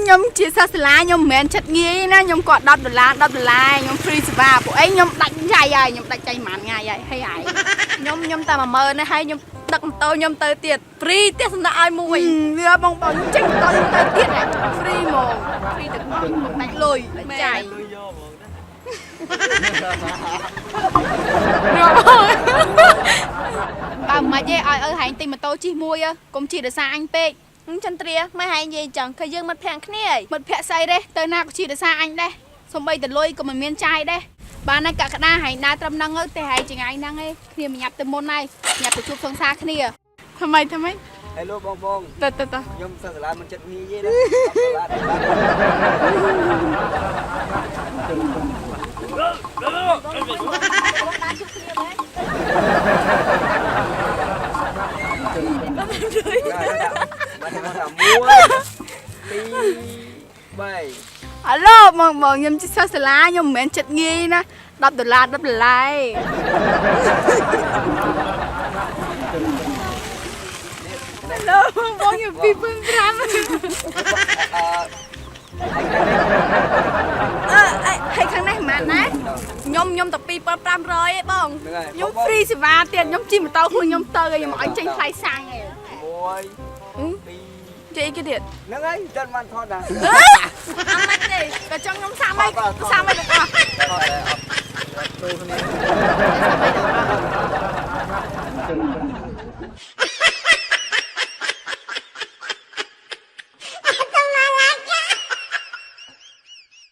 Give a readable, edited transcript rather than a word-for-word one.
ខ្ញុំជាសាស្ត្រាខ្ញុំមិនមែនចិត្តងាយណាខ្ញុំគាត់$10ខ្ញុំ free សេវាពួកឯងខ្ញុំដាច់ចៃហើយខ្ញុំដាច់ចៃប៉ុន្មានថ្ងៃហើយហើយខ្ញុំតែ10000នេះហើយខ្ញុំដឹកម៉ូតូខ្ញុំទៅទៀត free ផ្ទះសម្រាប់ឲ្យមួយវាបងខ្ញុំចេញម៉ូតូខ្ញុំទៅទៀត free ហ្មង free ទឹកមកដាច់លុយដាច់ចៃបើមិនទេឲ្យហែងទិញម៉ូតូជិះមួយកុំជិះដោយសារអញពេកចន្ទ្រាមិនហែងនិយាយចឹងគឺយើងមិត្តភក្តិគ្នាមិត្តភក្តិស្អីទេទៅណាក៏ជិះដោយសារអញដែរសំបីតលុយក៏មិនមានចាយដែរបានតែកក្កដាហែងដើរត្រឹមហ្នឹងទៅហែងចង្អាយហ្នឹងឯងគ្នាញ៉ាប់ទៅមុនហើយញ៉ាប់ទៅជួបសង្សារគ្នាថ្មីហេឡូបង ទៅខ្ញុំសិស្សសាលាមិនចិត្តងាយទេណាអាឡូបងខ្ញុំជិះសិស្សសាលាខ្ញុំមិនមែនចិត្តងាយណា$10ឯងឡូបងខ្ញុំ25000ហើយខាងនេះប៉ុន្មានណាខ្ញុំតែ2500ឯងបងខ្ញុំ free សេវាទៀតខ្ញុំជិះម៉ូតូខ្លួនខ្ញុំទៅខ្ញុំឲ្យចេញថ្លៃសាំងឯង1 2ចេះគេទៀតហ្នឹងហើយដល់បានថតដែរអត់មិនទេក៏ចង់ខ្ញុំសាំងមិនទាំងអស់